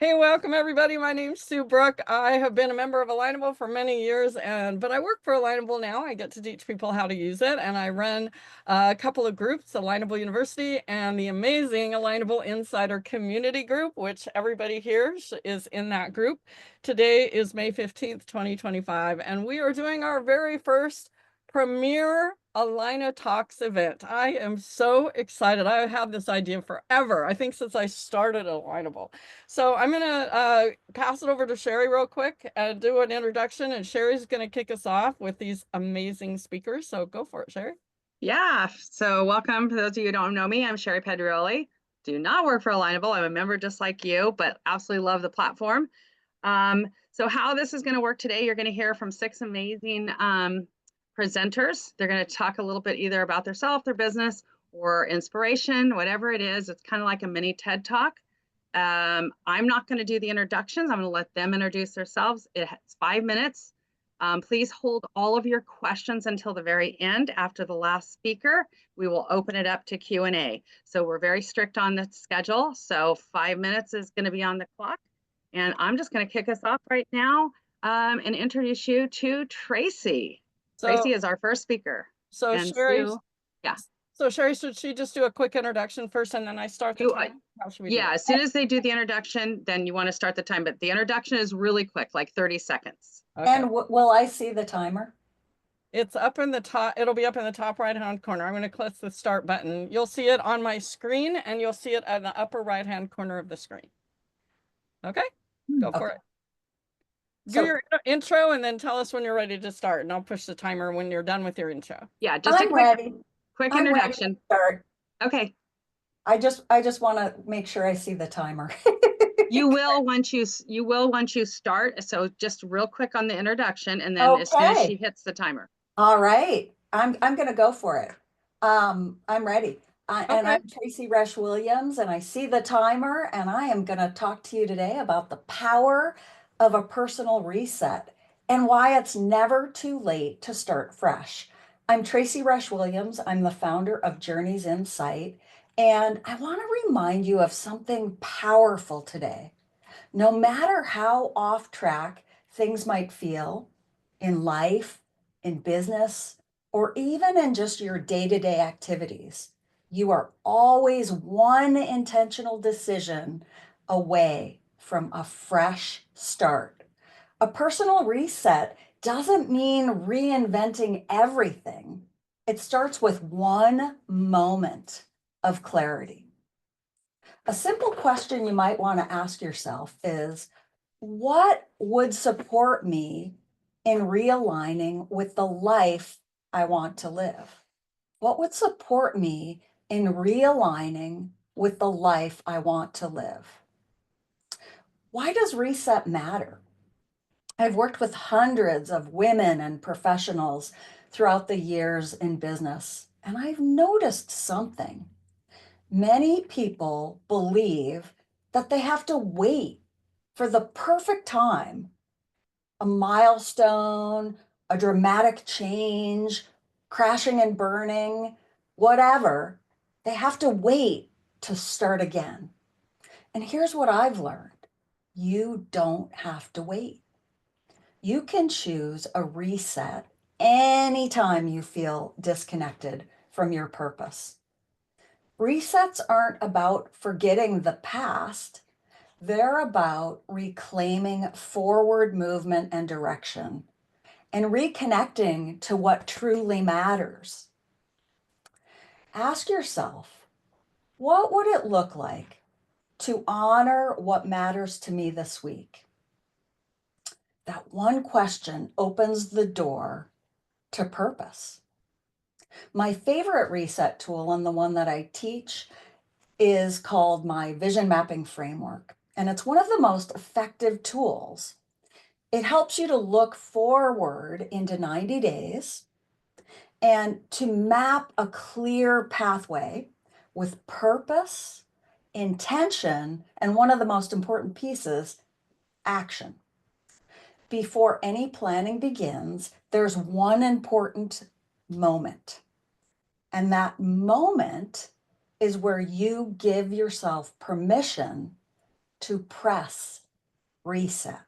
Hey, welcome everybody. My name's Sue Brook. I have been a member of Alignable for many years, but I work for Alignable now. I get to teach people how to use it, and I run a couple of groups, Alignable University and the amazing Alignable Insider Community group, which everybody here is in that group. Today is May 15th, 2025, and we are doing our very first premier AlignaTalks event. I am so excited. I have this idea forever. I think since I started Alignable. So I'm going to pass it over to Sherry real quick and do an introduction, and Sherry's going to kick us off with these amazing speakers. So go for it, Sherry. Yeah, so welcome. For those of you who don't know me, I'm Sherry Pedrioli. Do not work for Alignable. I'm a member just like you, but absolutely love the platform. So how this is going to work today, you're going to hear from 6 amazing presenters. They're going to talk a little bit either about themselves, their business, or inspiration, whatever it is. It's kind of like a mini TED Talk. I'm not going to do the introductions. I'm going to let them introduce themselves. It's 5 minutes. Please hold all of your questions until the very end. After the last speaker, we will open it up to Q&A. So we're very strict on the schedule. So 5 minutes is going to be on the clock. And I'm just going to kick us off right now and introduce you to Tracy. Tracy is our first speaker. So and Sherry, Sue, yeah. So Sherry, should she just do a quick introduction first and then I start the time? How should we do Yeah, that? as soon as they do the introduction, then you want to start the time. But the introduction is really quick, like 30 seconds. Okay. And will I see the timer? It's up in the top. It'll be up in the top right-hand corner. I'm going to click the start button. You'll see it on my screen, and you'll see it at the upper right-hand corner of the screen. Okay, go for it. Do your intro and then tell us when you're ready to start, and I'll push the timer when you're done with your intro. Yeah, just a quick introduction. Start. Okay. I just want to make sure I see the timer. You will once you start. So just real quick on the introduction, and then as soon as she hits the timer. All right, I'm going to go for it. I'm ready. And I'm Tracy Roesch Williams, and I see the timer, and I am going to talk to you today about the power of a personal reset and why it's never too late to start fresh. I'm Tracy Roesch Williams. I'm the founder of Journeys Insight, and I want to remind you of something powerful today. No matter how off track things might feel in life, in business, or even in just your day-to-day activities, you are always one intentional decision away from a fresh start. A personal reset doesn't mean reinventing everything. It starts with one moment of clarity. A simple question you might want to ask yourself is, what would support me in realigning with the life I want to live? What would support me in realigning with the life I want to live? Why does reset matter? I've worked with hundreds of women and professionals throughout the years in business, and I've noticed something. Many people believe that they have to wait for the perfect time, a milestone, a dramatic change, crashing and burning, whatever. They have to wait to start again. And here's what I've learned. You don't have to wait. You can choose a reset anytime you feel disconnected from your purpose. Resets aren't about forgetting the past. They're about reclaiming forward movement and direction and reconnecting to what truly matters. Ask yourself, what would it look like to honor what matters to me this week? That one question opens the door to purpose. My favorite reset tool, and the one that I teach, is called my vision mapping framework. And it's one of the most effective tools. It helps you to look forward into 90 days and to map a clear pathway with purpose, intention, and one of the most important pieces, action. Before any planning begins, there's one important moment. And that moment is where you give yourself permission to press reset.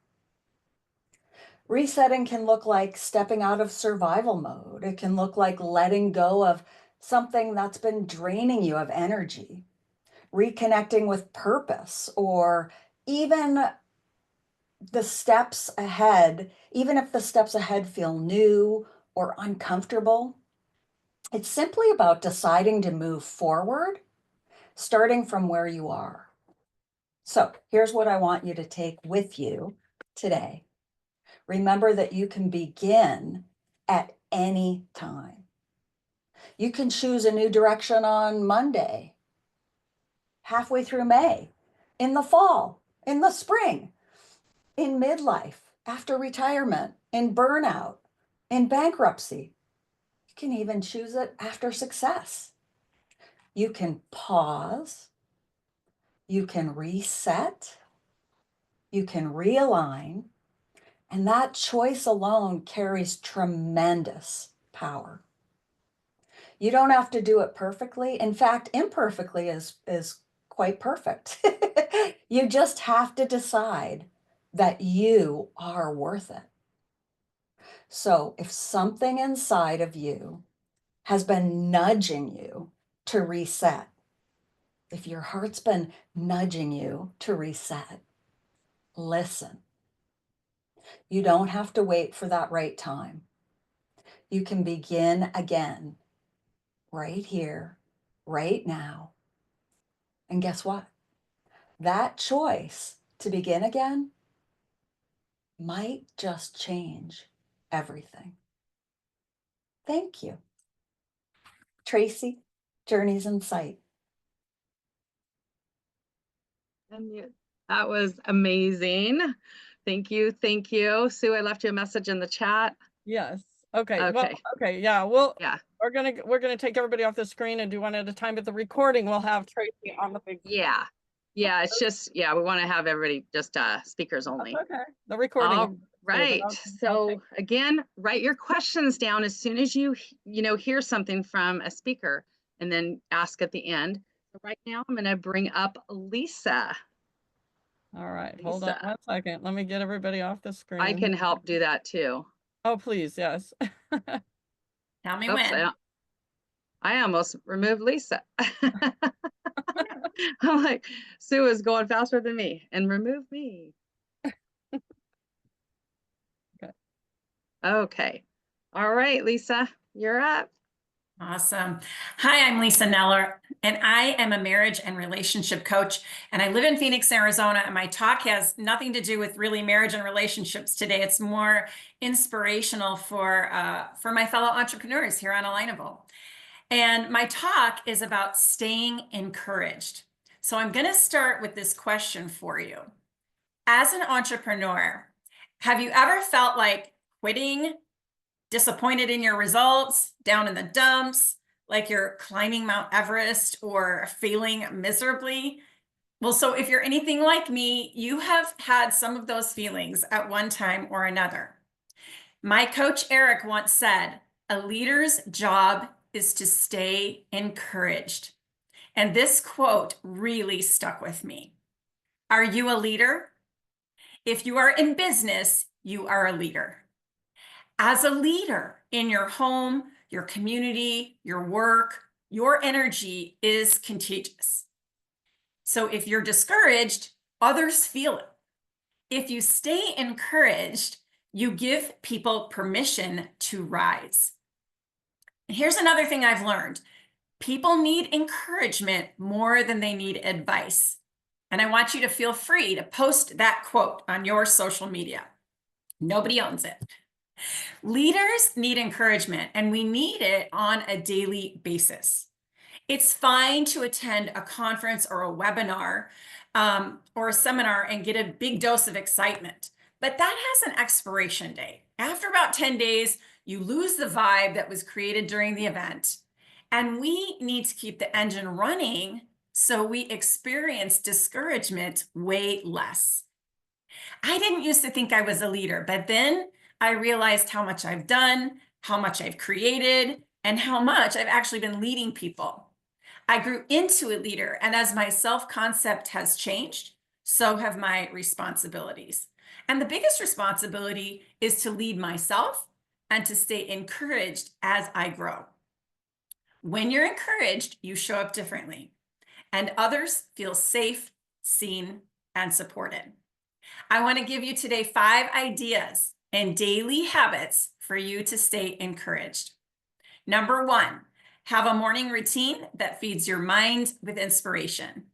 Resetting can look like stepping out of survival mode. It can look like letting go of something that's been draining you of energy, reconnecting with purpose, or even the steps ahead, even if the steps ahead feel new or uncomfortable. It's simply about deciding to move forward, starting from where you are. So here's what I want you to take with you today. Remember that you can begin at any time. You can choose a new direction on Monday, halfway through May, in the fall, in the spring, in midlife, after retirement, in burnout, in bankruptcy. You can even choose it after success. You can pause, you can reset, you can realign, and that choice alone carries tremendous power. You don't have to do it perfectly. In fact, imperfectly is quite perfect. You just have to decide that you are worth it. So if something inside of you has been nudging you to reset, if your heart's been nudging you to reset, listen. You don't have to wait for that right time. You can begin again, right here, right now. And guess what? That choice to begin again might just change everything. Thank you. Tracy, Journeys in Sight. That was amazing. Thank you. Thank you. Sue, I left you a message in the chat. Yes. Okay. Okay. Well, okay. Yeah. Well, Yeah. we're gonna take everybody off the screen and do one at a time, but the recording will have Tracy on the big. Yeah. Yeah. It's just, yeah, we want to have everybody just speakers only. Okay. The recording. All right. So again, write your questions down as soon as you hear something from a speaker, and then ask at the end. So right now, I'm going to bring up Lisa. All right. Hold on 1 second. Let me get everybody off the screen. I can help do that too. Oh, please. Yes. Tell me when. I almost removed Lisa. I'm like, Sue is going faster than me, and remove me. Okay. Okay. All right, Lisa, you're up. Awesome. Hi, I'm Lisa Kneller, and I am a marriage and relationship coach, and I live in Phoenix, Arizona, and my talk has nothing to do with really marriage and relationships today. It's more inspirational for my fellow entrepreneurs here on Alignable. And my talk is about staying encouraged. So I'm going to start with this question for you. As an entrepreneur, have you ever felt like quitting, disappointed in your results, down in the dumps, like you're climbing Mount Everest or failing miserably? Well, so if you're anything like me, you have had some of those feelings at one time or another. My coach, Eric, once said, a leader's job is to stay encouraged. And this quote really stuck with me. Are you a leader? If you are in business, you are a leader. As a leader in your home, your community, your work, your energy is contagious. So if you're discouraged, others feel it. If you stay encouraged, you give people permission to rise. Here's another thing I've learned. People need encouragement more than they need advice. And I want you to feel free to post that quote on your social media. Nobody owns it. Leaders need encouragement, and we need it on a daily basis. It's fine to attend a conference or a webinar or a seminar and get a big dose of excitement, but that has an expiration date. After about 10 days, you lose the vibe that was created during the event, and we need to keep the engine running so we experience discouragement way less. I didn't used to think I was a leader, but then I realized how much I've done, how much I've created, and how much I've actually been leading people. I grew into a leader, and as my self-concept has changed, so have my responsibilities. And the biggest responsibility is to lead myself and to stay encouraged as I grow. When you're encouraged, you show up differently, and others feel safe, seen, and supported. I want to give you today 5 ideas and daily habits for you to stay encouraged. Number 1, have a morning routine that feeds your mind with inspiration.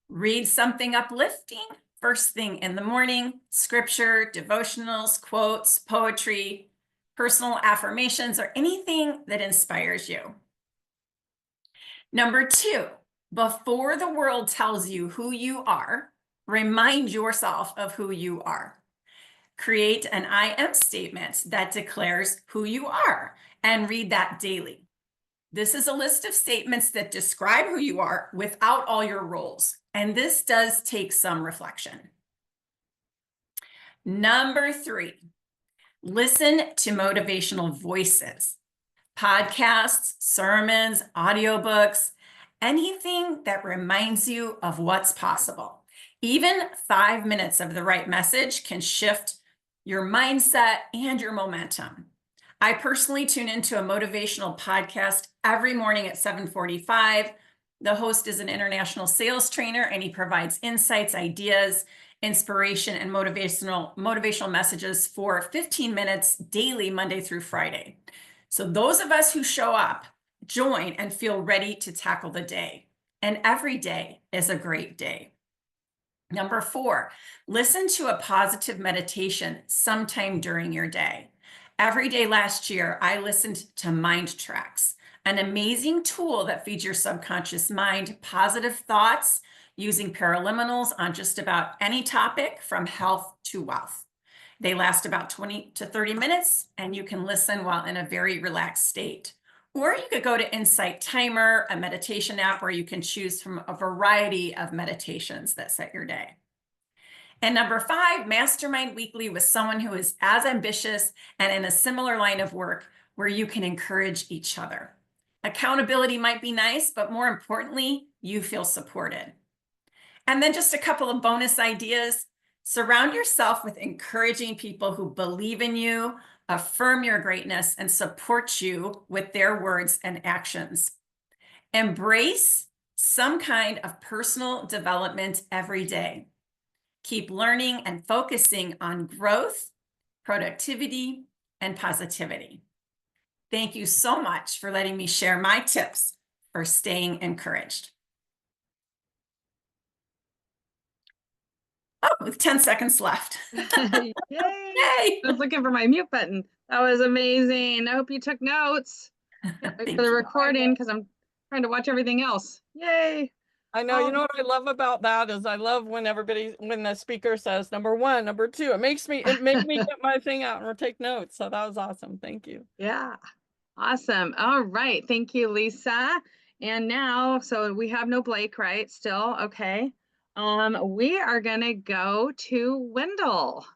Read something uplifting first thing in the morning: scripture, devotionals, quotes, poetry, personal affirmations, or anything that inspires you. Number 2, before the world tells you who you are, remind yourself of who you are. Create an I am statement that declares who you are and read that daily. This is a list of statements that describe who you are without all your roles, and this does take some reflection. Number 3, listen to motivational voices. Podcasts, sermons, audiobooks, anything that reminds you of what's possible. Even 5 minutes of the right message can shift your mindset and your momentum. I personally tune into a motivational podcast every morning at 7:45. The host is an international sales trainer, and he provides insights, ideas, inspiration, and motivational messages for 15 minutes daily, Monday through Friday. So those of us who show up, join, and feel ready to tackle the day. And every day is a great day. Number 4, listen to a positive meditation sometime during your day. Every day last year, I listened to Mind Tracks, an amazing tool that feeds your subconscious mind positive thoughts using paraliminals on just about any topic from health to wealth. They last about 20 to 30 minutes, and you can listen while in a very relaxed state. Or you could go to Insight Timer, a meditation app where you can choose from a variety of meditations that set your day. And number 5, mastermind weekly with someone who is as ambitious and in a similar line of work where you can encourage each other. Accountability might be nice, but more importantly, you feel supported. And then just a couple of bonus ideas. Surround yourself with encouraging people who believe in you, affirm your greatness, and support you with their words and actions. Embrace some kind of personal development every day. Keep learning and focusing on growth, productivity, and positivity. Thank you so much for letting me share my tips for staying encouraged. Oh, with 10 seconds left. Yay! Yay! I was looking for my mute button. That was amazing. I hope you took notes for Thank the you. recording, because I'm trying to watch everything else. Yay! I know, you know what I love about that is I love when when the speaker says number 1, number 2, it makes me get my thing out and take notes. So that was awesome. Thank you. Yeah, awesome. All right, thank you, Lisa. And now, so we have no Blake, right? Still, okay. We are gonna go to Wendell.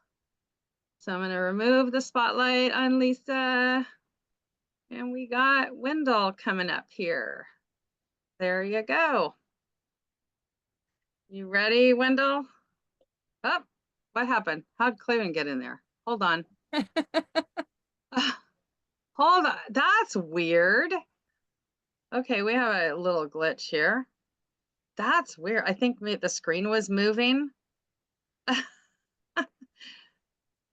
So I'm gonna remove the spotlight on Lisa, and we got Wendell coming up here. There you go. You ready, Wendell? Oh, what happened? How'd Clayton get in there? Hold on. Hold on. That's weird. Okay, we have a little glitch here. That's weird. I think maybe the screen was moving. All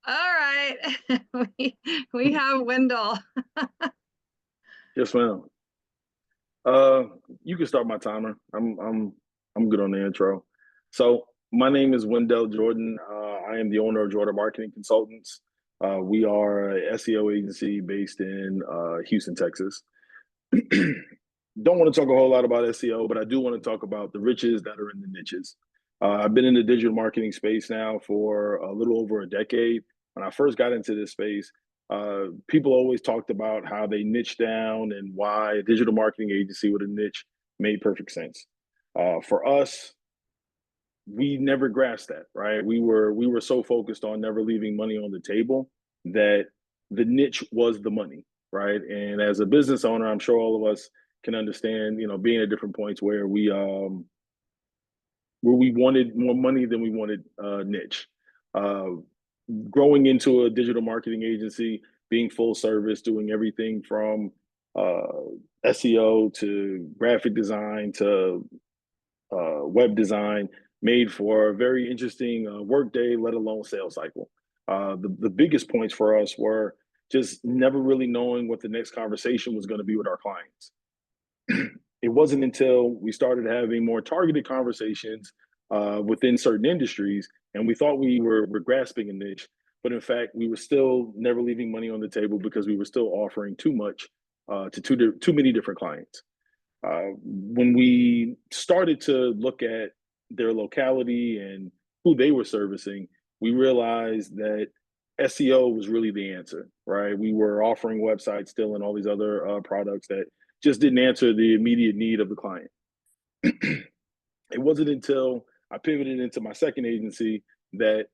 right. we have Wendell. Yes, ma'am. You can start my timer. I'm good on the intro. So my name is Wendell Jordan. I am the owner of Jordan Marketing Consultants. We are a SEO agency based in Houston, Texas. Don't want to talk a whole lot about SEO, but I do want to talk about the riches that are in the niches. I've been in the digital marketing space now for a little over a decade. When I first got into this space, people always talked about how they niche down and why a digital marketing agency with a niche made perfect sense. For us, we never grasped that, right? We were so focused on never leaving money on the table that the niche was the money, right? And as a business owner, I'm sure all of us can understand, being at different points where we where we wanted more money than we wanted niche. Growing into a digital marketing agency, being full service, doing everything from SEO to graphic design to web design, made for a very interesting workday, let alone sales cycle. The biggest points for us were just never really knowing what the next conversation was going to be with our clients. It wasn't until we started having more targeted conversations within certain industries, and we thought we were grasping a niche, but in fact, we were still never leaving money on the table because we were still offering too much to too many different clients. When we started to look at their locality and who they were servicing, we realized that SEO was really the answer, right? We were offering websites still and all these other products that just didn't answer the immediate need of the client. It wasn't until I pivoted into my second agency that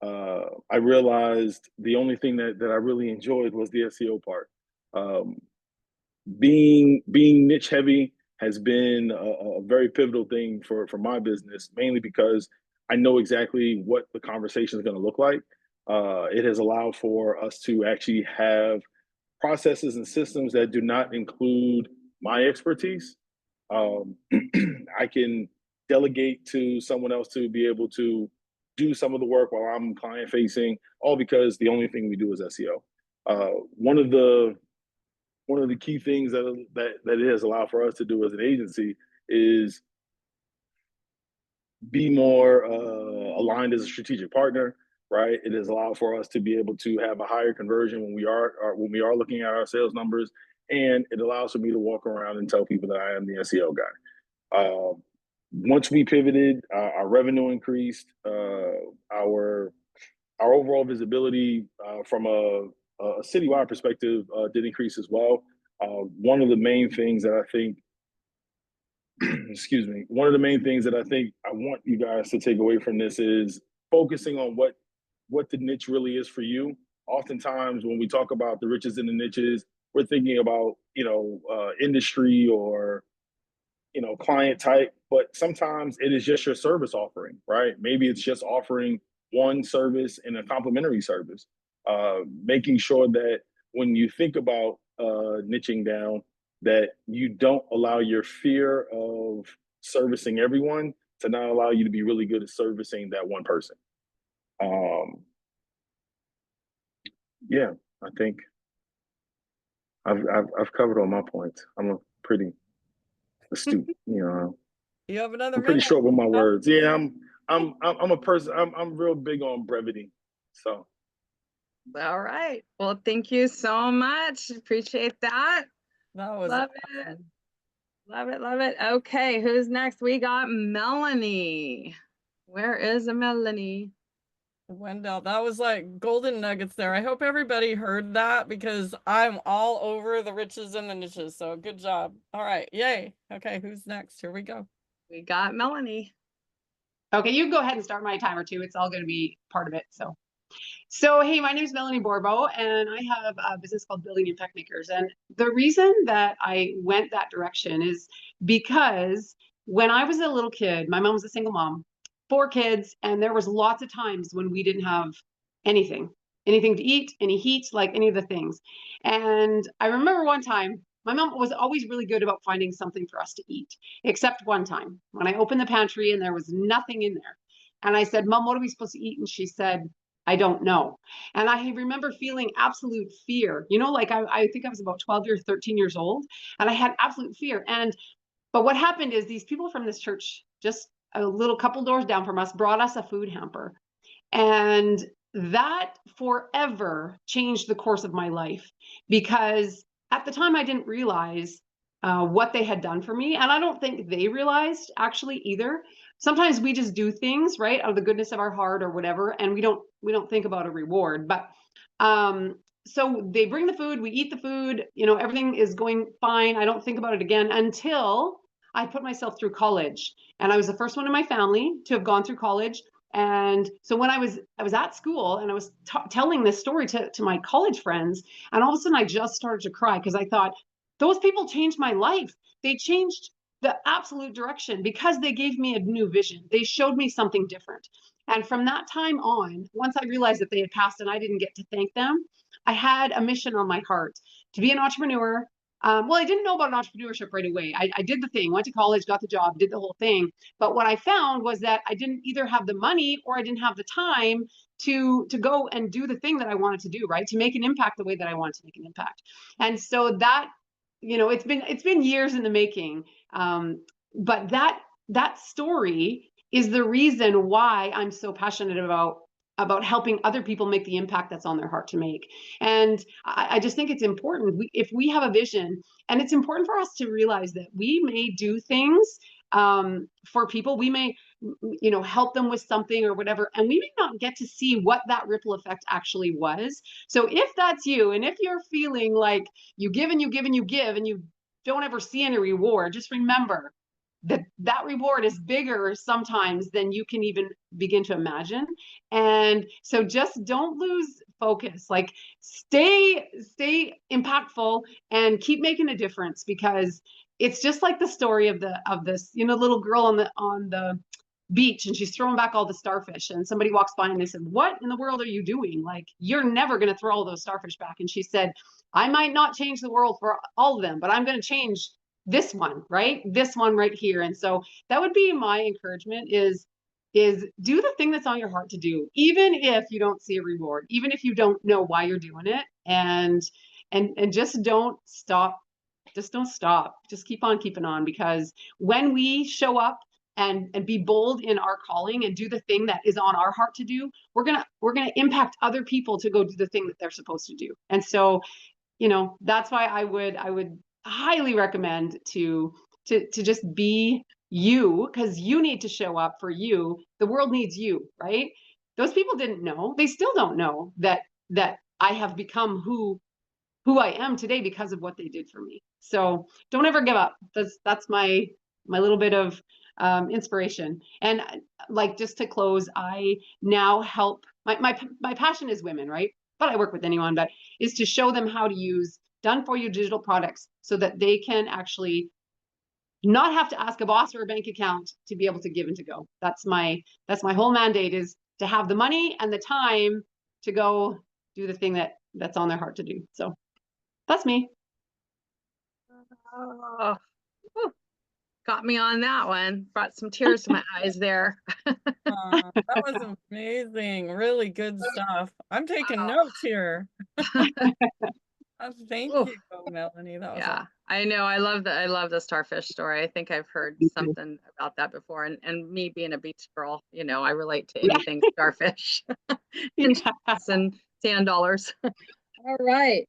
I realized the only thing that I really enjoyed was the SEO part. Um, being niche heavy has been a very pivotal thing for my business, mainly because I know exactly what the conversation is going to look like. It has allowed for us to actually have processes and systems that do not include my expertise. Um, I can delegate to someone else to be able to do some of the work while I'm client facing, all because the only thing we do is SEO. One of the key things that it has allowed for us to do as an agency is be more aligned as a strategic partner, right? It has allowed for us to be able to have a higher conversion when we are looking at our sales numbers, and it allows for me to walk around and tell people that I am the SEO guy. Once we pivoted, our revenue increased, our overall visibility from a citywide perspective did increase as well. One of the main things that I think, excuse me, one of the main things that I think I want you guys to take away from this is focusing on what the niche really is for you. Oftentimes, when we talk about the riches in the niches, we're thinking about industry or client type, but sometimes it is just your service offering, right? Maybe it's just offering one service and a complementary service. Making sure that when you think about niching down, that you don't allow your fear of servicing everyone to not allow you to be really good at servicing that one person. Yeah, I think I've covered all my points. I'm a pretty astute, You have another I'm pretty minute. short with my words. Yeah, I'm a person. I'm real big on brevity. So. All right. Well, thank you so much. Appreciate that. That was Love awesome. it. Love it. Love it. Okay. Who's next? We got Melanie. Where is Melanie? Wendell, that was like golden nuggets there. I hope everybody heard that because I'm all over the riches and the niches. So good job. All right. Yay. Okay. Who's next? Here we go. We got Melanie. Okay, you go ahead and start my timer too. It's all going to be part of it. So hey, my name is Melanie Borbo, and I have a business called Building Impact Makers. And the reason that I went that direction is because when I was a little kid, my mom was a single mom, 4 kids, and there was lots of times when we didn't have anything to eat, any heat, like any of the things. And I remember one time, my mom was always really good about finding something for us to eat, except one time when I opened the pantry and there was nothing in there. And I said, Mom, what are we supposed to eat? And she said, I don't know. And I remember feeling absolute fear, like I think I was about 12 or 13 years old, and I had absolute fear. But what happened is these people from this church, just a little couple doors down from us, brought us a food hamper. And that forever changed the course of my life, because at the time I didn't realize what they had done for me. And I don't think they realized actually either. Sometimes we just do things right out of the goodness of our heart or whatever, and we don't think about a reward. But so they bring the food, we eat the food, everything is going fine. I don't think about it again until I put myself through college. And I was the first one in my family to have gone through college. And so when I was at school and I was telling this story to my college friends, and all of a sudden I just started to cry because I thought, those people changed my life. They changed the absolute direction because they gave me a new vision. They showed me something different. And from that time on, once I realized that they had passed and I didn't get to thank them, I had a mission on my heart to be an entrepreneur. Well, I didn't know about entrepreneurship right away. I did the thing, went to college, got the job, did the whole thing. But what I found was that I didn't either have the money or I didn't have the time to go and do the thing that I wanted to do, right? To make an impact the way that I wanted to make an impact. And so that, it's been years in the making. But that story is the reason why I'm so passionate about helping other people make the impact that's on their heart to make. And I just think it's important if we have a vision, and it's important for us to realize that we may do things for people. We may, help them with something or whatever, and we may not get to see what that ripple effect actually was. So if that's you, and if you're feeling like you give and you give and you give, and you don't ever see any reward, just remember that reward is bigger sometimes than you can even begin to imagine. And so just don't lose focus. Like stay impactful and keep making a difference, because it's just like the story of this little girl on the beach, and she's throwing back all the starfish, and somebody walks by and they said, "What in the world are you doing? Like, you're never going to throw all those starfish back." And she said, "I might not change the world for all of them, but I'm going to change this one, right? This one right here." And so that would be my encouragement is do the thing that's on your heart to do, even if you don't see a reward, even if you don't know why you're doing it, and just don't stop. Just don't stop. Just keep on keeping on, because when we show up and be bold in our calling and do the thing that is on our heart to do, we're gonna impact other people to go do the thing that they're supposed to do. And so, that's why I would highly recommend to just be you, because you need to show up for you. The world needs you, right? Those people didn't know. They still don't know that I have become who I am today because of what they did for me. So don't ever give up. That's my little bit of inspiration. And like, just to close, I now help, my passion is women, right? But I work with anyone, but is to show them how to use done for you digital products so that they can actually not have to ask a boss or a bank account to be able to give and to go. That's my whole mandate, is to have the money and the time to go do the thing that's on their heart to do. So that's me. Oh, got me on that one. Brought some tears to my eyes there. That was amazing. Really good stuff. I'm taking notes here. Thank you, Melanie. That was awesome. I know. I love the starfish story. I think I've heard something about that before. And me being a beach girl, I relate to anything starfish and sand dollars. All right.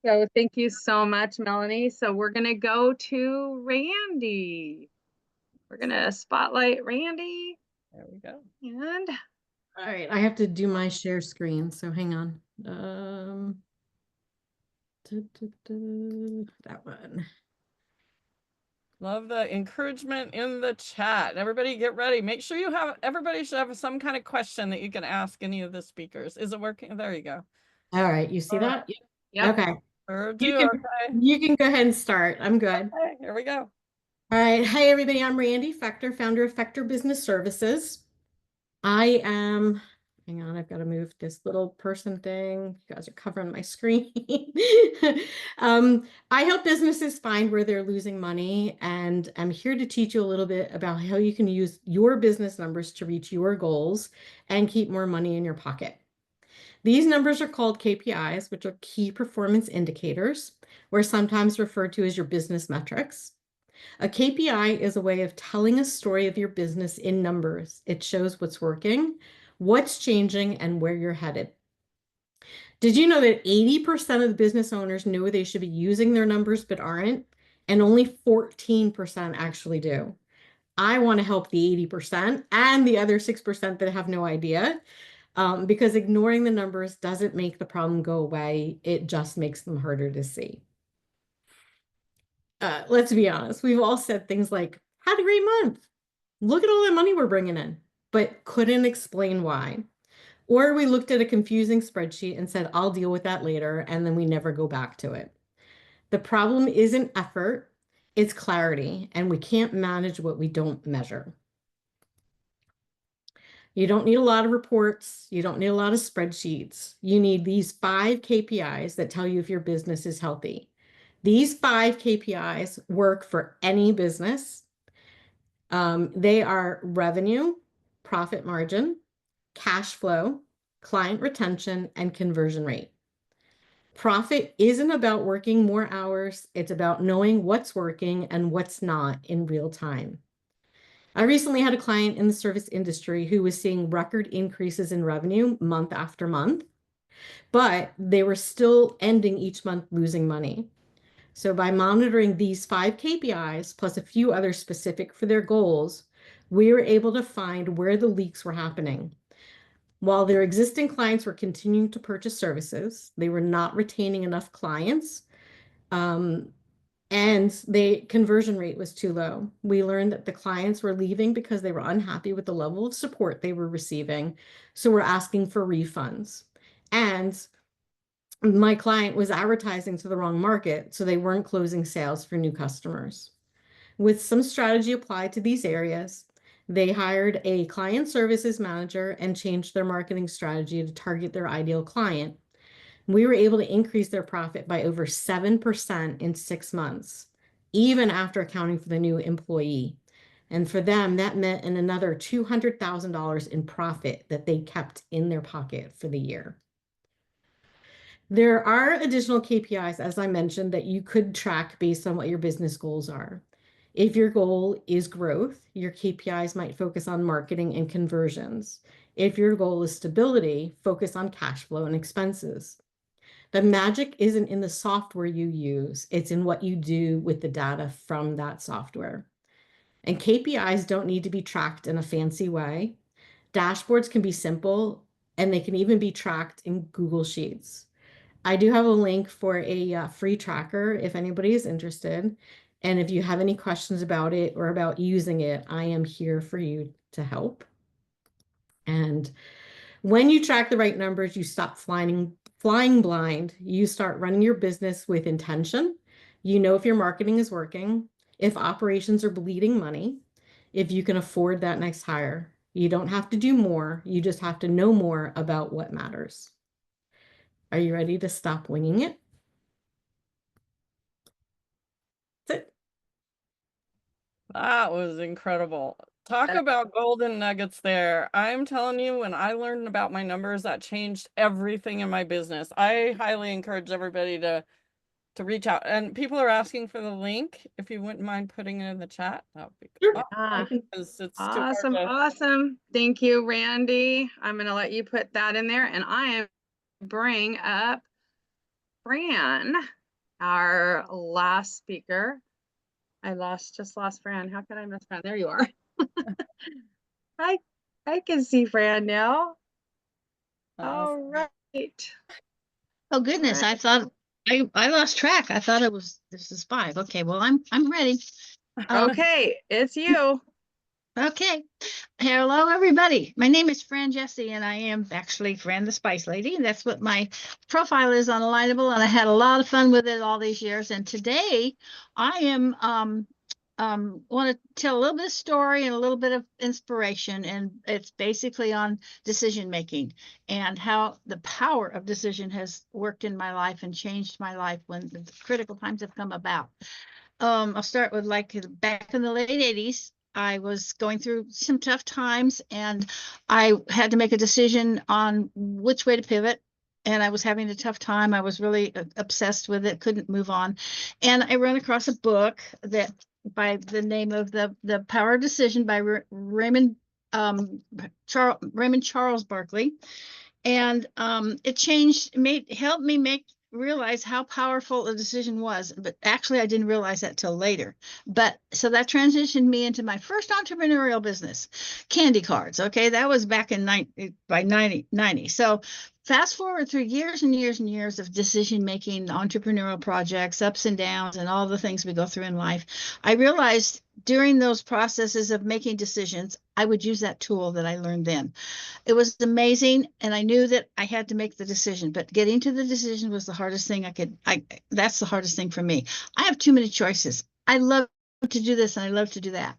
So thank you so much, Melanie. So we're going to go to Randy. We're going to spotlight Randy. There we go. And all right, I have to do my share screen, so hang on. That one. Love the encouragement in the chat. Everybody get ready. Make sure everybody should have some kind of question that you can ask any of the speakers. Is it working? There you go. All right, you see that? Yeah. Okay. You can go ahead and start. I'm good. Okay, here we go. All right. Hi, everybody. I'm Randy Fector, founder of Fector Business Services. I am, hang on, I've got to move this little person thing. You guys are covering my screen. I help businesses find where they're losing money, and I'm here to teach you a little bit about how you can use your business numbers to reach your goals and keep more money in your pocket. These numbers are called KPIs, which are key performance indicators, or sometimes referred to as your business metrics. A KPI is a way of telling a story of your business in numbers. It shows what's working, what's changing, and where you're headed. Did you know that 80% of the business owners know they should be using their numbers but aren't? And only 14% actually do. I want to help the 80% and the other 6% that have no idea, because ignoring the numbers doesn't make the problem go away. It just makes them harder to see. Let's be honest. We've all said things like, had a great month. Look at all that money we're bringing in, but couldn't explain why. Or we looked at a confusing spreadsheet and said, I'll deal with that later, and then we never go back to it. The problem isn't effort. It's clarity, and we can't manage what we don't measure. You don't need a lot of reports. You don't need a lot of spreadsheets. You need these 5 KPIs that tell you if your business is healthy. These 5 KPIs work for any business. They are revenue, profit margin, cash flow, client retention, and conversion rate. Profit isn't about working more hours. It's about knowing what's working and what's not in real time. I recently had a client in the service industry who was seeing record increases in revenue month after month, but they were still ending each month losing money. So by monitoring these 5 KPIs plus a few others specific for their goals, we were able to find where the leaks were happening. While their existing clients were continuing to purchase services, they were not retaining enough clients, and the conversion rate was too low. We learned that the clients were leaving because they were unhappy with the level of support they were receiving, so we're asking for refunds. And my client was advertising to the wrong market, so they weren't closing sales for new customers. With some strategy applied to these areas, they hired a client services manager and changed their marketing strategy to target their ideal client. We were able to increase their profit by over 7% in 6 months, even after accounting for the new employee. And for them, that meant another $200,000 in profit that they kept in their pocket for the year. There are additional KPIs, as I mentioned, that you could track based on what your business goals are. If your goal is growth, your KPIs might focus on marketing and conversions. If your goal is stability, focus on cash flow and expenses. The magic isn't in the software you use, it's in what you do with the data from that software. And KPIs don't need to be tracked in a fancy way. Dashboards can be simple, and they can even be tracked in Google Sheets. I do have a link for a free tracker if anybody is interested. And if you have any questions about it or about using it, I am here for you to help. And when you track the right numbers, you stop flying blind. You start running your business with intention. You know if your marketing is working, if operations are bleeding money, if you can afford that next hire. You don't have to do more. You just have to know more about what matters. Are you ready to stop winging it? That's it. That was incredible. Talk about golden nuggets there. I'm telling you, when I learned about my numbers, that changed everything in my business. I highly encourage everybody to reach out. And people are asking for the link. If you wouldn't mind putting it in the chat, that would be good. Because it's Awesome, too hard to... awesome. Thank you, Randy. I'm going to let you put that in there, and I am bring up Fran, our last speaker. Just lost Fran. How could I miss Fran? There you are. I can see Fran now. All right. Oh goodness, I thought I lost track. I thought this is 5. Okay, well I'm ready. Okay, it's you. Okay. Hello everybody. My name is Fran Jesse and I am actually Fran the Spice Lady. That's what my profile is on Alignable, and I had a lot of fun with it all these years. And today I am want to tell a little bit of story and a little bit of inspiration, and it's basically on decision making and how the power of decision has worked in my life and changed my life when the critical times have come about. I'll start with back in the late 80s. I was going through some tough times and I had to make a decision on which way to pivot. And I was having a tough time. I was really obsessed with it, couldn't move on. And I ran across a book that by the name of the Power of Decision by Raymond Charles Barkley. And it helped me realize how powerful a decision was. But actually, I didn't realize that till later. But so that transitioned me into my first entrepreneurial business, candy cards. Okay, that was back in 1990. So fast forward through years and years and years of decision making, entrepreneurial projects, ups and downs, and all the things we go through in life, I realized during those processes of making decisions, I would use that tool that I learned then. It was amazing, and I knew that I had to make the decision, but getting to the decision was the hardest thing that's the hardest thing for me. I have too many choices. I love to do this and I love to do that.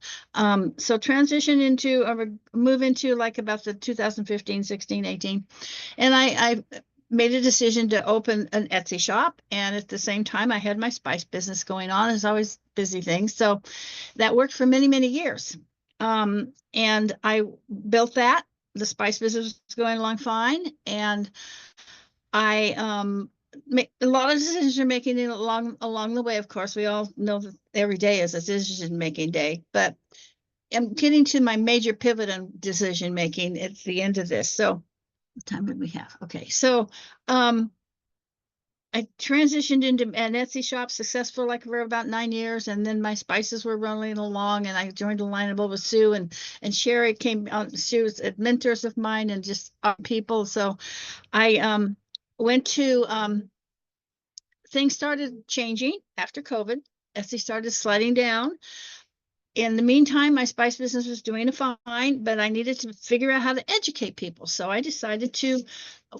So transition into move into like about the 2015, 16, 18. And I made a decision to open an Etsy shop. And at the same time, I had my spice business going on. It's always busy things. So that worked for many, many years. And I built that. The spice business was going along fine. And I make a lot of decisions are making it along the way. Of course, we all know that every day is a decision making day, but I'm getting to my major pivot on decision making at the end of this. So what time did we have? Okay, so I transitioned into an Etsy shop, successful like for about 9 years, and then my spices were rolling along, and I joined Alignable with Sue and Sherry came out. She was mentors of mine and just people. So I went to things started changing after COVID. Etsy started sliding down. In the meantime, my spice business was doing fine, but I needed to figure out how to educate people. So I decided to,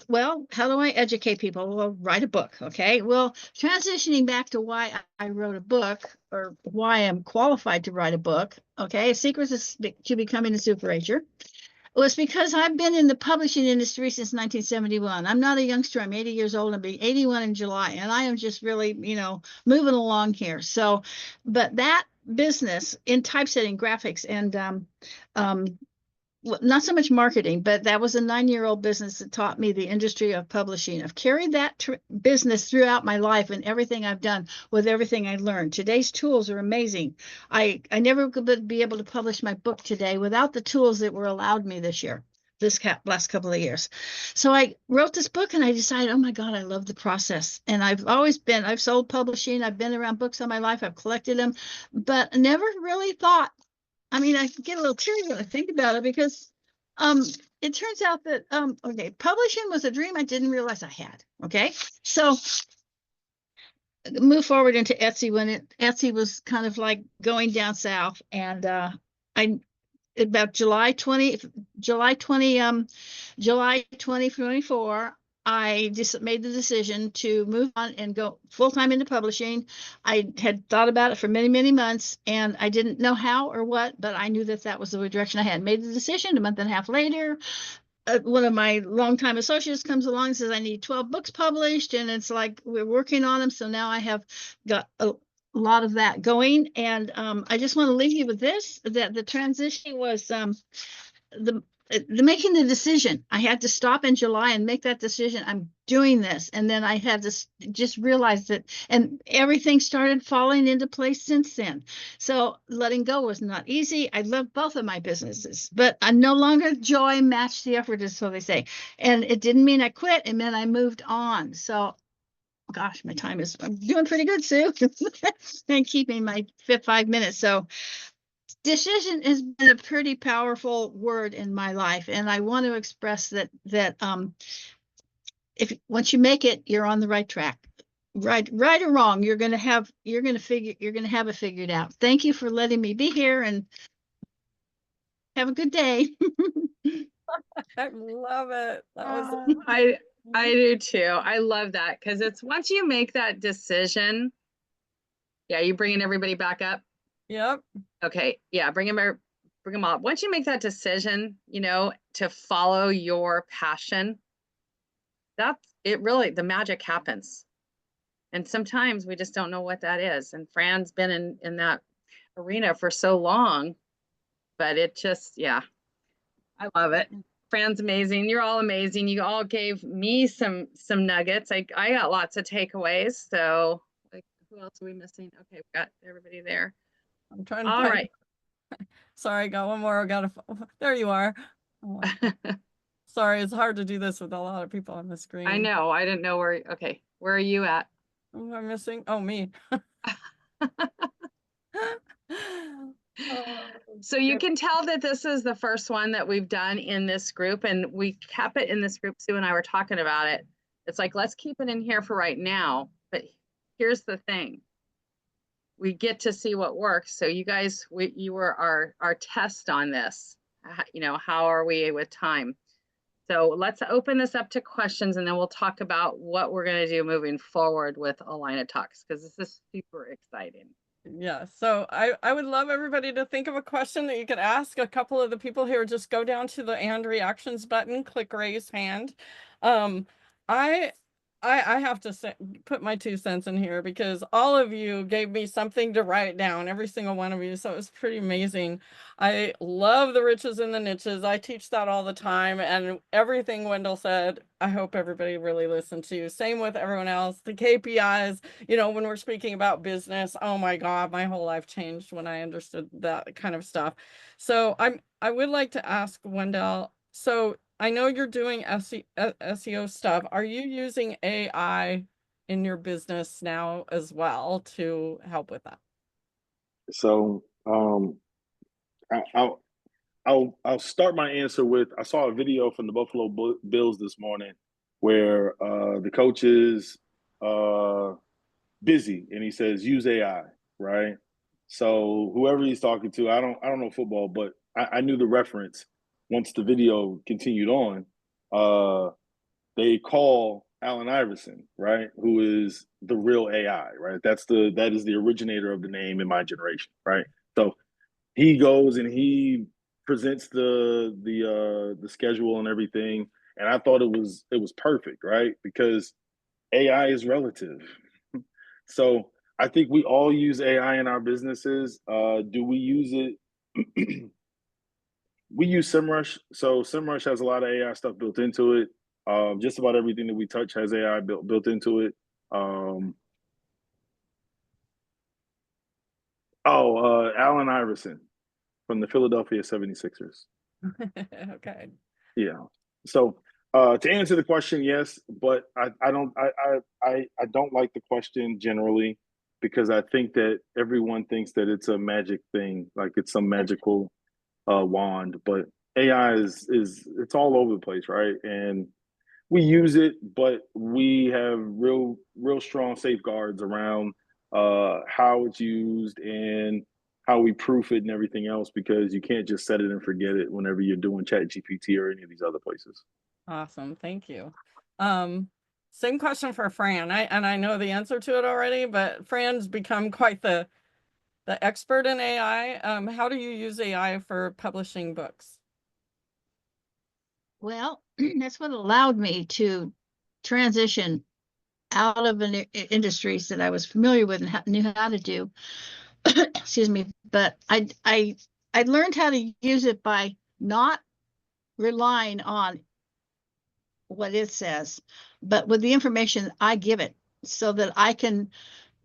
well, how do I educate people? Well, write a book. Okay. Well, transitioning back to why I wrote a book or why I'm qualified to write a book. Okay. Secrets to Becoming a Superager. Well, it's because I've been in the publishing industry since 1971. I'm not a youngster. I'm 80 years old. I'll be 81 in July. And I am just really, moving along here. So, but that business in typesetting, graphics, and not so much marketing, but that was a 9-year-old business that taught me the industry of publishing. I've carried that business throughout my life and everything I've done with everything I learned. Today's tools are amazing. I never could be able to publish my book today without the tools that were allowed me this year, last couple of years. So I wrote this book and I decided, oh my God, I love the process. And I've sold publishing. I've been around books all my life. I've collected them, but never really thought, I get a little teary when I think about it because it turns out that okay, publishing was a dream I didn't realize I had. Okay, so move forward into Etsy when Etsy was kind of like going down south, and I about July 2024, I just made the decision to move on and go full-time into publishing. I had thought about it for many, many months, and I didn't know how or what, but I knew that was the direction I had. Made the decision. A month and a half later, one of my longtime associates comes along and says, I need 12 books published, and it's like we're working on them. So now I have got a lot of that going, and I just want to leave you with this, that the transition was the making the decision. I had to stop in July and make that decision. I'm doing this, and then I had to just realize that, and everything started falling into place since then. So letting go was not easy. I love both of my businesses, but I no longer joy matched the effort, is so they say, and it didn't mean I quit. It meant I moved on. So gosh, I'm doing pretty good, Sue, and keeping my 5 minutes. So decision has been a pretty powerful word in my life. And I want to express that if once you make it, you're on the right track. Right or wrong, you're going to have it figured out. Thank you for letting me be here, and have a good day. I love it. That was I do too. I love that because it's once you make that decision. Yeah, you bringing everybody back up? Yep. Okay. Yeah, bring them up. Once you make that decision, to follow your passion, that's it. Really, the magic happens. And sometimes we just don't know what that is. And Fran's been in that arena for so long, but it just, yeah, I love it. Fran's amazing. You're all amazing. You all gave me some nuggets. I got lots of takeaways. So like, who else are we missing? Okay, we got everybody there. I'm trying to all type. Right. Sorry, I got one more. There you are. Oh, sorry, it's hard to do this with a lot of people on the screen. I know. I didn't know where. Okay, where are you at? Who am I missing? Oh, me. So you can tell that this is the first one that we've done in this group, and we kept it in this group. Sue and I were talking about it. It's like, let's keep it in here for right now. But here's the thing. We get to see what works. So you guys, you were our test on this. How are we with time? So let's open this up to questions, and then we'll talk about what we're going to do moving forward with AlignaTalks, because this is super exciting. Yeah, so I would love everybody to think of a question that you could ask a couple of the people here. Just go down to the and reactions button, click raise hand. Um, I I have to say, put my 2 cents in here because all of you gave me something to write down, every single one of you. So it was pretty amazing. I love the riches and the niches. I teach that all the time, and everything Wendell said, I hope everybody really listened to. Same with everyone else. The KPIs, when we're speaking about business, oh my God, my whole life changed when I understood that kind of stuff. So I would like to ask Wendell, so I know you're doing SEO stuff. Are you using AI in your business now as well to help with that? So I, I'll start my answer with I saw a video from the Buffalo Bills this morning where the coach is busy and he says use AI, right? So whoever he's talking to, I don't know football, but I knew the reference once the video continued on. They call Allen Iverson, right, who is the real AI, right? That is the originator of the name in my generation, right? So he goes and he presents the schedule and everything, and I thought it was perfect, right? Because AI is relative. So I think we all use AI in our businesses. Do we use it? We use SEMrush. So SEMrush has a lot of AI stuff built into it. Just about everything that we touch has AI built into it. Allen Iverson from the Philadelphia 76ers. Okay. Yeah. So to answer the question, yes, but I don't like the question generally because I think that everyone thinks that it's a magic thing, like it's some magical wand. But AI is it's all over the place, right? And we use it, but we have real strong safeguards around how it's used and how we proof it and everything else because you can't just set it and forget it whenever you're doing Chat GPT or any of these other places. Awesome. Thank you. Same question for Fran. I know the answer to it already, but Fran's become quite the expert in AI. How do you use AI for publishing books? Well, that's what allowed me to transition out of industries that I was familiar with and knew how to do. Excuse me, but I learned how to use it by not relying on what it says, but with the information I give it, so that I can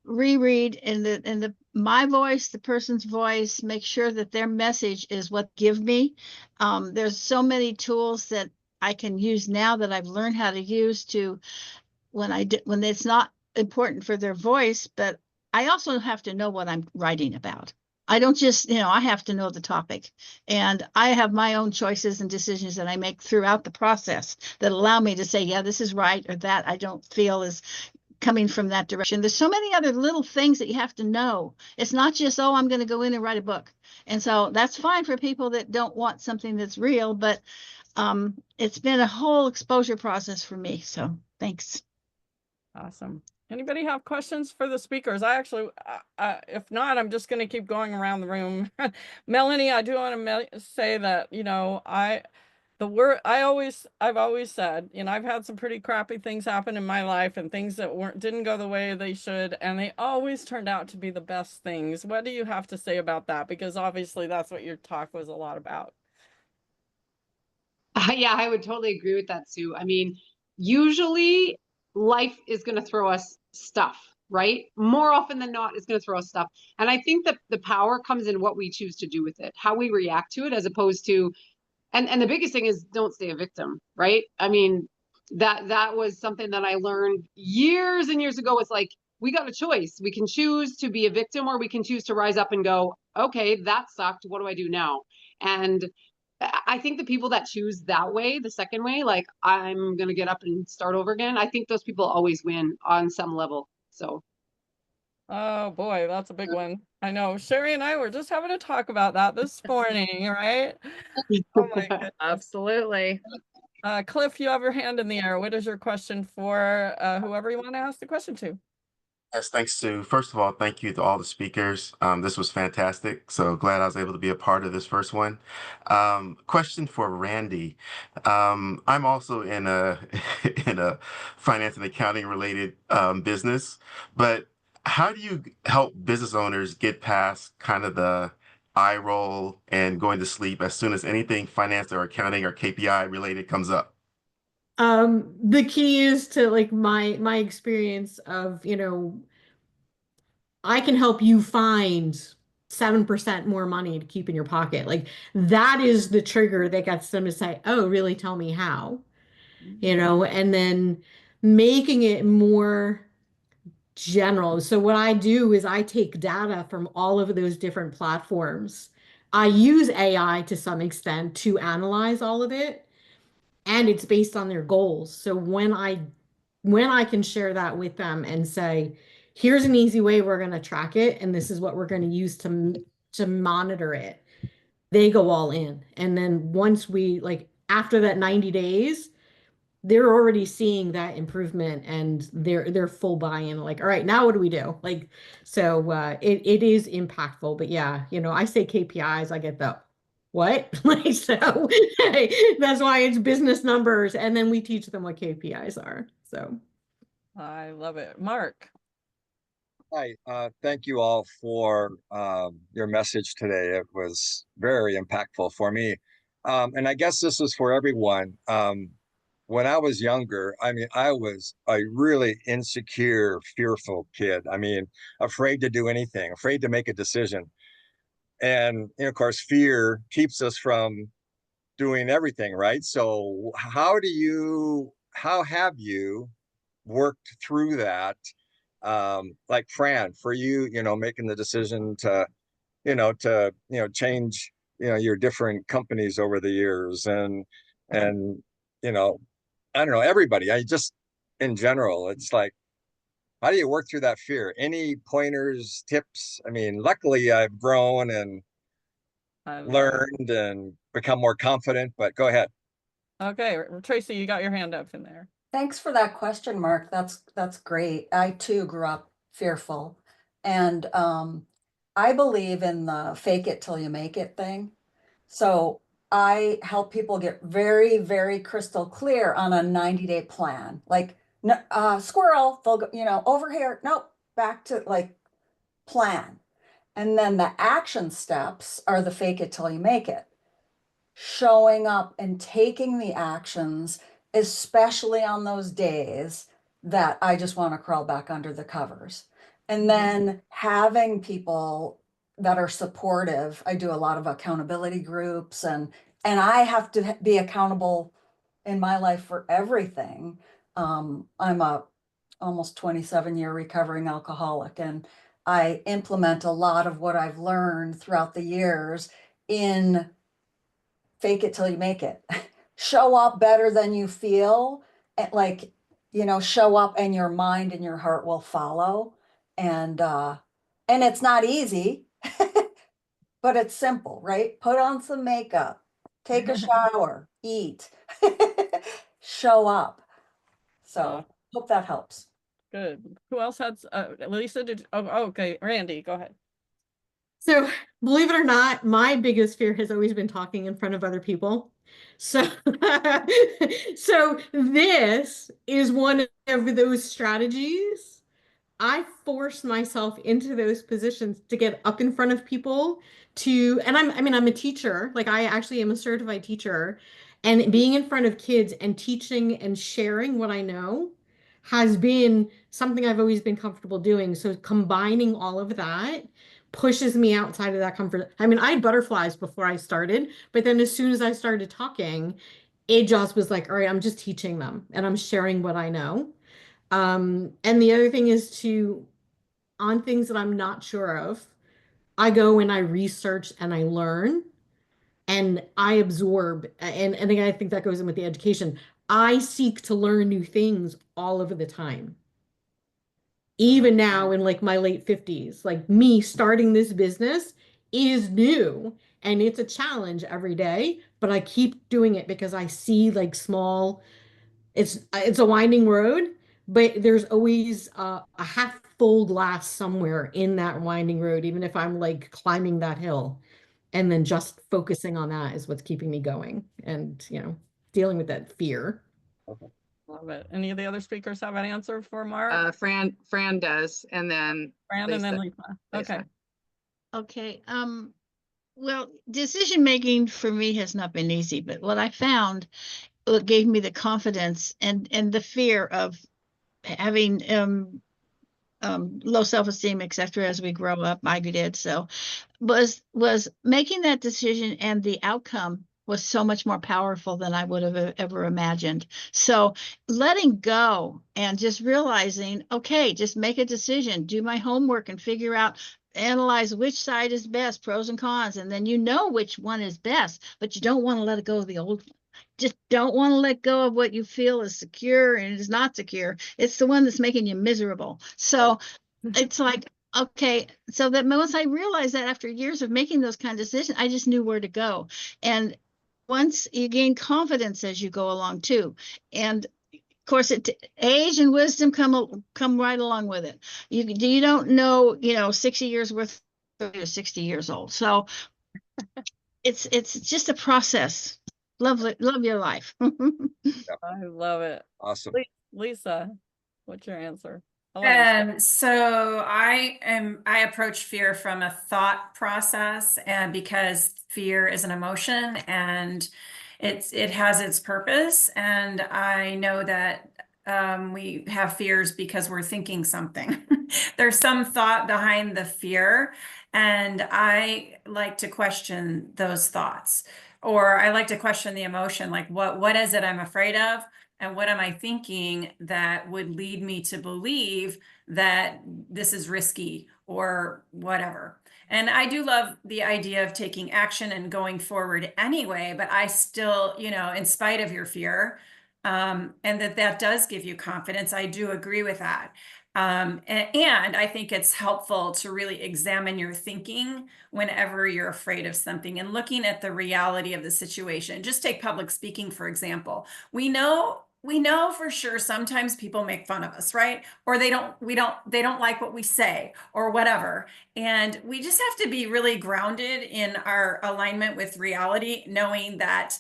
reread in the my voice, the person's voice, make sure that their message is what give me. There's so many tools that I can use now that I've learned how to use to when it's not important for their voice, but I also have to know what I'm writing about. I don't just, I have to know the topic, and I have my own choices and decisions that I make throughout the process that allow me to say, yeah, this is right, or that I don't feel is coming from that direction. There's so many other little things that you have to know. It's not just, oh, I'm going to go in and write a book. And so that's fine for people that don't want something that's real, but it's been a whole exposure process for me. So thanks. Awesome. Anybody have questions for the speakers? I actually, if not, I'm just going to keep going around the room. Melanie, I do want to say that, I've always said, I've had some pretty crappy things happen in my life and things that didn't go the way they should, and they always turned out to be the best things. What do you have to say about that? Because obviously that's what your talk was a lot about. Yeah, I would totally agree with that, Sue. I mean, usually life is going to throw us stuff, right? More often than not, it's going to throw us stuff. And I think that the power comes in what we choose to do with it, how we react to it, as opposed to, and the biggest thing is don't stay a victim, right? I mean, that was something that I learned years and years ago. It's like, we got a choice. We can choose to be a victim, or we can choose to rise up and go, okay, that sucked. What do I do now? And I think the people that choose that way, the second way, like I'm going to get up and start over again, I think those people always win on some level. So. Oh boy, that's a big one. I know. Sherry and I were just having a talk about that this morning, right? Oh my goodness. Absolutely. Cliff, you have your hand in the air. What is your question for whoever you want to ask the question to? Yes, thanks, Sue. First of all, thank you to all the speakers. This was fantastic. So glad I was able to be a part of this first one. Question for Randy. I'm also in a in a finance and accounting related business, but how do you help business owners get past kind of the eye roll and going to sleep as soon as anything finance or accounting or KPI related comes up? The key is to like my experience of, I can help you find 7% more money to keep in your pocket. Like that is the trigger that gets them to say, "Oh, really? Tell me how." And then making it more general. So what I do is I take data from all of those different platforms. I use AI to some extent to analyze all of it, and it's based on their goals. So when I can share that with them and say, here's an easy way we're going to track it, and this is what we're going to use to monitor it, they go all in. And then once we like after that 90 days, they're already seeing that improvement and they're full buy-in. Like, all right, now what do we do? Like, so it is impactful. But yeah, I say KPIs, I get the what? Like, so that's why it's business numbers, and then we teach them what KPIs are. So I love it. Mark. Hi, thank you all for your message today. It was very impactful for me. And I guess this is for everyone. When I was younger, I mean, I was a really insecure, fearful kid. I mean, afraid to do anything, afraid to make a decision. And of course, fear keeps us from doing everything, right? So how have you worked through that? Like Fran, for you, making the decision change, your different companies over the years and, you know, I don't know, everybody, I just, in general, it's like, how do you work through that fear? Any pointers, tips? I mean, luckily I've grown and I love it. learned and become more confident, but go ahead. Okay, Tracy, you got your hand up in there. Thanks for that question, Mark. That's great. I too grew up fearful. And I believe in the fake it till you make it thing. So I help people get very, very crystal clear on a 90-day plan. Like, squirrel, they'll go, over here. Nope, back to like plan. And then the action steps are the fake it till you make it. Showing up and taking the actions, especially on those days that I just want to crawl back under the covers. And then having people that are supportive. I do a lot of accountability groups and I have to be accountable in my life for everything. I'm a almost 27-year recovering alcoholic, and I implement a lot of what I've learned throughout the years in fake it till you make it. Show up better than you feel. And like, show up and your mind and your heart will follow. And it's not easy, but it's simple, right? Put on some makeup, take a shower, eat, show up. So hope that helps. Good. Who else had Lisa? Okay, Randy, go ahead. So believe it or not, my biggest fear has always been talking in front of other people. So, so this is one of those strategies. I force myself into those positions to get up in front of people and I'm a teacher. Like I actually am a certified teacher, and being in front of kids and teaching and sharing what I know has been something I've always been comfortable doing. So combining all of that pushes me outside of that comfort. I mean, I had butterflies before I started, but then as soon as I started talking, it just was like, all right, I'm just teaching them and I'm sharing what I know. And the other thing is on things that I'm not sure of, I go and I research and I learn and I absorb. And again, I think that goes in with the education. I seek to learn new things all over the time. Even now in like my late 50s, like me starting this business is new and it's a challenge every day, but I keep doing it because I see like it's a winding road, but there's always a half full glass somewhere in that winding road, even if I'm like climbing that hill. And then just focusing on that is what's keeping me going and, dealing with that fear. Love it. Any of the other speakers have an answer for Mark? Fran does, and then Fran and then Lisa. Okay. Lisa. Okay. Well, decision making for me has not been easy, but what I found, it gave me the confidence and the fear of having low self-esteem, etc. As we grow up, I did. So was making that decision, and the outcome was so much more powerful than I would have ever imagined. So letting go and just realizing, okay, just make a decision, do my homework and figure out, analyze which side is best, pros and cons, and then you know which one is best, but you don't want to let it go of the old one. Just don't want to let go of what you feel is secure and is not secure. It's the one that's making you miserable. So it's like, okay, so that once I realized that after years of making those kind of decisions, I just knew where to go. And once you gain confidence as you go along too. And of course, age and wisdom come right along with it. You don't know, 60 years worth of, you're 60 years old. So it's just a process. Love your life. I love it. Awesome. Lisa, what's your answer? So I approach fear from a thought process, and because fear is an emotion and it has its purpose, and I know that we have fears because we're thinking something. There's some thought behind the fear, and I like to question those thoughts, or I like to question the emotion, like what is it I'm afraid of? And what am I thinking that would lead me to believe that this is risky or whatever? And I do love the idea of taking action and going forward anyway, but I still, in spite of your fear, and that does give you confidence, I do agree with that. And I think it's helpful to really examine your thinking whenever you're afraid of something and looking at the reality of the situation. Just take public speaking, for example. We know for sure sometimes people make fun of us, right? Or they don't like what we say or whatever. And we just have to be really grounded in our alignment with reality, knowing that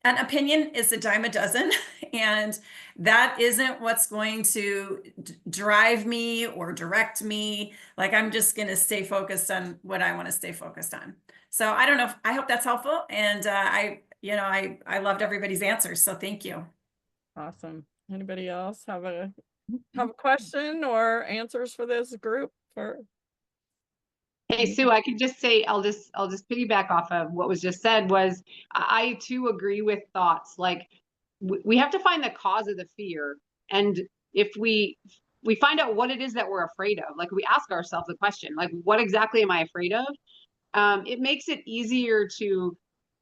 an opinion is a dime a dozen, and that isn't what's going to drive me or direct me. Like, I'm just going to stay focused on what I want to stay focused on. So I don't know. I hope that's helpful. And I loved everybody's answers. So thank you. Awesome. Anybody else have a question or answers for this group? Hey, Sue, I can just say, I'll just piggyback off of what was just said. Was I too agree with thoughts. Like, we have to find the cause of the fear. And if we find out what it is that we're afraid of, like we ask ourselves the question, like, what exactly am I afraid of? It makes it easier to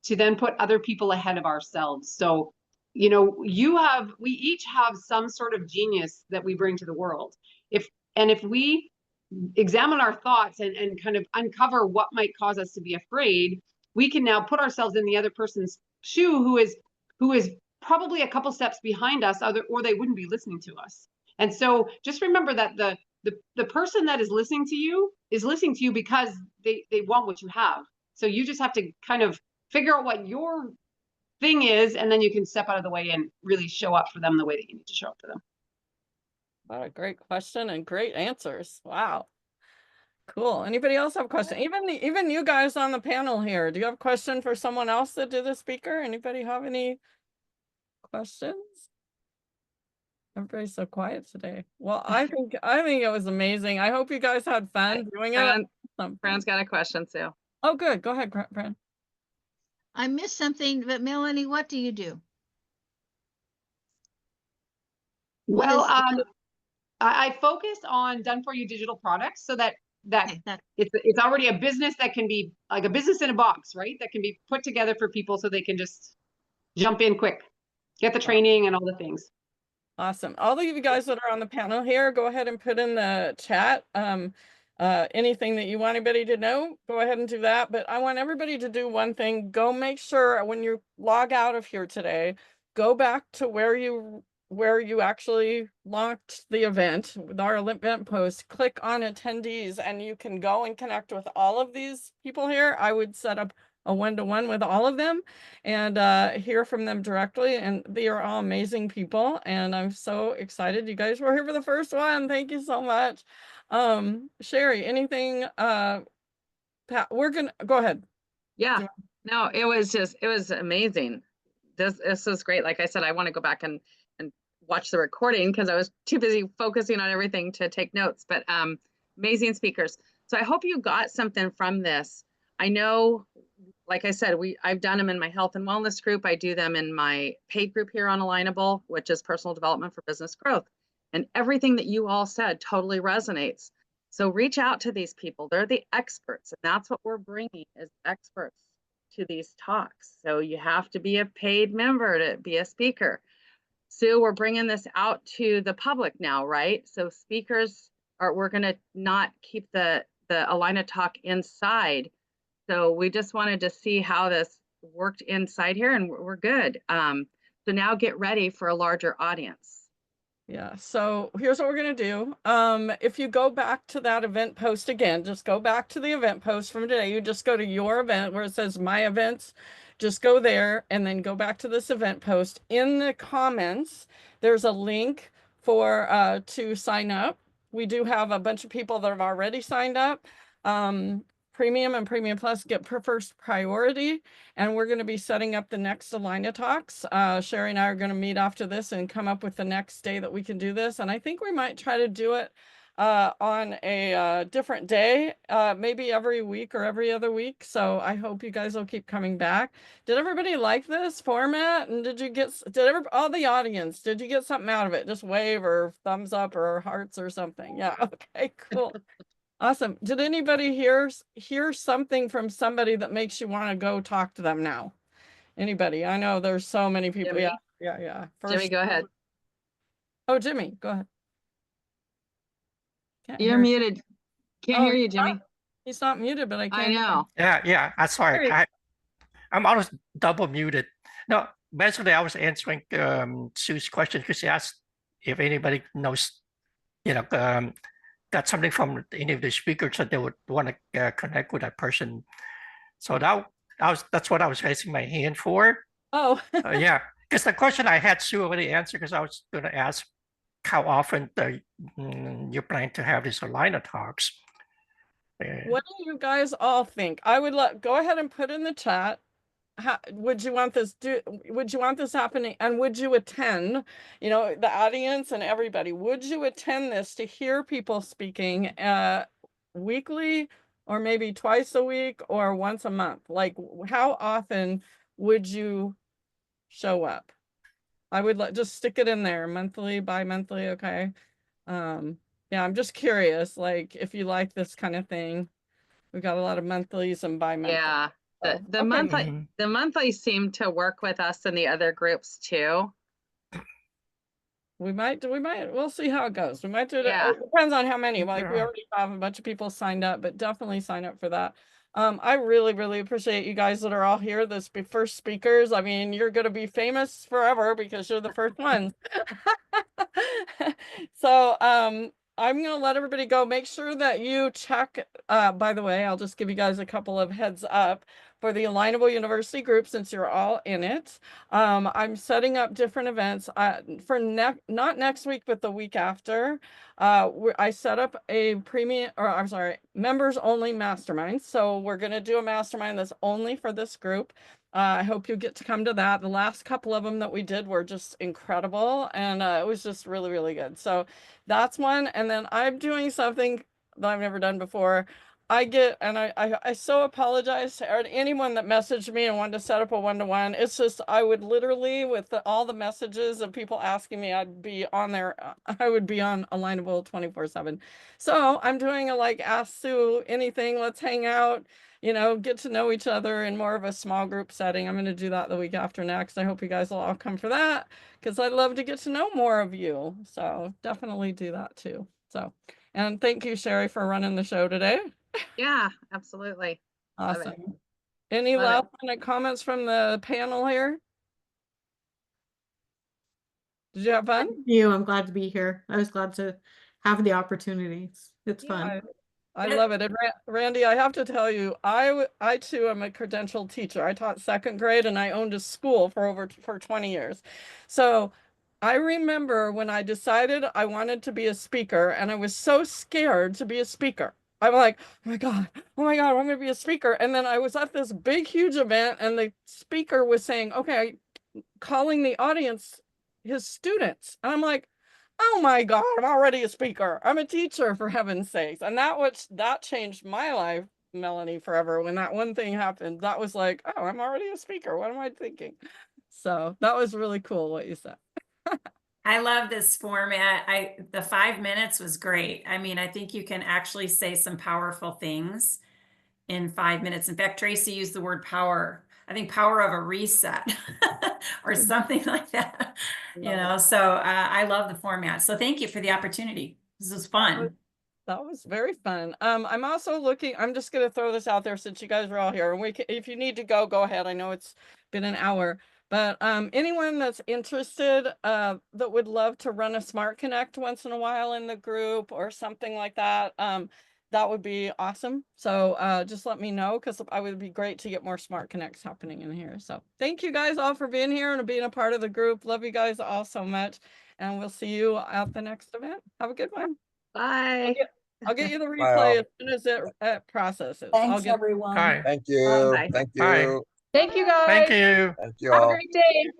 then put other people ahead of ourselves. So, we each have some sort of genius that we bring to the world. If we examine our thoughts and kind of uncover what might cause us to be afraid, we can now put ourselves in the other person's shoe who is probably a couple steps behind us, or they wouldn't be listening to us. And so just remember that the person that is listening to you because they want what you have. So you just have to kind of figure out what your thing is, and then you can step out of the way and really show up for them the way that you need to show up for them. What a great question and great answers. Wow. Cool. Anybody else have a question? Even you guys on the panel here, do you have a question for someone else that did the speaker? Anybody have any questions? Everybody's so quiet today. Well, I think it was amazing. I hope you guys had fun doing it. Fran's got a question, Sue. Oh, good. Go ahead, Fran. I missed something, but Melanie, what do you do? Well, I focus on done for you digital products, so that it's already a business that can be like a business in a box, right? That can be put together for people so they can just jump in quick, get the training and all the things. Awesome. All of you guys that are on the panel here, go ahead and put in the chat anything that you want anybody to know, go ahead and do that. But I want everybody to do one thing. Go make sure when you log out of here today, go back to where you where you actually launched the event with our event post, click on attendees and you can go and connect with all of these people here. I would set up a one-to-one with all of them and hear from them directly. And they are all amazing people. And I'm so excited you guys were here for the first one. Thank you so much. Sherry, anything, we're gonna go ahead. Yeah, no, it was amazing. This was great. Like I said, I want to go back and watch the recording because I was too busy focusing on everything to take notes, but amazing speakers. So I hope you got something from this. I know, like I said, I've done them in my health and wellness group. I do them in my paid group here on Alignable, which is personal development for business growth. And everything that you all said totally resonates. So reach out to these people. They're the experts, and that's what we're bringing is experts to these talks. So you have to be a paid member to be a speaker. Sue, we're bringing this out to the public now, right? So speakers we're going to not keep the AlignaTalk inside. So we just wanted to see how this worked inside here, and we're good. So now get ready for a larger audience. Yeah, so here's what we're going to do. If you go back to that event post again, just go back to the event post from today. You just go to your event where it says my events, just go there and then go back to this event post. In the comments, there's a link for to sign up. We do have a bunch of people that have already signed up. Premium and Premium Plus get first priority, and we're going to be setting up the next AlignaTalks. Sherry and I are going to meet after this and come up with the next day that we can do this. And I think we might try to do it on a different day, maybe every week or every other week. So I hope you guys will keep coming back. Did everybody like this format? And all the audience, did you get something out of it? Just wave or thumbs up or hearts or something? Yeah. Okay, cool. Awesome. Did anybody hear something from somebody that makes you want to go talk to them now? Anybody? I know there's so many people. Jimmy? Yeah. Jimmy, go ahead. Oh, Jimmy, go ahead. You're muted. Can't hear you, Jimmy. He's not muted, but I can't. I know. Yeah. I'm sorry. I'm always double muted. No, basically, I was answering Sue's question because she asked if anybody knows, got something from any of the speakers that they would want to connect with that person. So that's what I was raising my hand for. Oh, yeah, because the question I had Sue already answered because I was going to ask how often you plan to have these AlignaTalks. What do you guys all think? I would go ahead and put in the chat. Would you want this happening, and would you attend, the audience and everybody, would you attend this to hear people speaking weekly or maybe twice a week or once a month? Like, how often would you show up? I would just stick it in there, monthly, bi-monthly. Okay. Yeah, I'm just curious, like, if you like this kind of thing. We've got a lot of monthlies and bi-monthly. Yeah. The monthly seem to work with us and the other groups too. We'll see how it goes. We might do it. Yeah. It depends on how many. Like, we already have a bunch of people signed up, but definitely sign up for that. I really, really appreciate you guys that are all here. This first speakers. I mean, you're going to be famous forever because you're the first ones. So, I'm going to let everybody go. Make sure that you check, by the way, I'll just give you guys a couple of heads up for the Alignable University group, since you're all in it. I'm setting up different events for not next week, but the week after. I set up a members only mastermind. So we're going to do a mastermind that's only for this group. I hope you get to come to that. The last couple of them that we did were just incredible. And it was just really, really good. So that's one. And then I'm doing something that I've never done before. I so apologize to anyone that messaged me and wanted to set up a one-to-one. It's just, I would literally, with all the messages of people asking me, I'd be on there. I would be on Alignable 24/7. So I'm doing a ask Sue anything, let's hang out, get to know each other in more of a small group setting. I'm going to do that the week after next. I hope you guys will all come for that because I'd love to get to know more of you. So definitely do that too. So, and thank you, Sherry, for running the show today. Yeah, absolutely. Awesome. Any last minute comments from the panel here? Did you have fun? Thank you. I'm glad to be here. I was glad to have the opportunity. It's Yeah, fun. I love it. And Randy, I have to tell you, I too am a credentialed teacher. I taught second grade and I owned a school for 20 years. So I remember when I decided I wanted to be a speaker and I was so scared to be a speaker. I'm like, oh my God, I'm going to be a speaker. And then I was at this big, huge event and the speaker was saying, okay, calling the audience his students. And I'm like, oh my God, I'm already a speaker. I'm a teacher, for heaven's sakes. And that changed my life, Melanie, forever. When that one thing happened, that was like, oh, I'm already a speaker. What am I thinking? So that was really cool what you said. I love this format. The 5 minutes was great. I mean, I think you can actually say some powerful things in 5 minutes. In fact, Tracy used the word power. I think power of a reset or something like that. So I love the format. So thank you for the opportunity. This was fun. That was very fun. I'm also looking, I'm just going to throw this out there since you guys are all here. And if you need to go ahead. I know it's been an hour, but anyone that's interested that would love to run a Smart Connect once in a while in the group or something like that, that would be awesome. So just let me know, because I would be great to get more Smart Connects happening in here. So thank you guys all for being here and being a part of the group. Love you guys all so much. And we'll see you at the next event. Have a good one. Bye. I'll get you the Bye all. replay as soon as it processes. Thanks, everyone. Hi. Thank you. Bye. Thank Bye. you. Thank you guys. Thank you. Thank you Have a all. great day.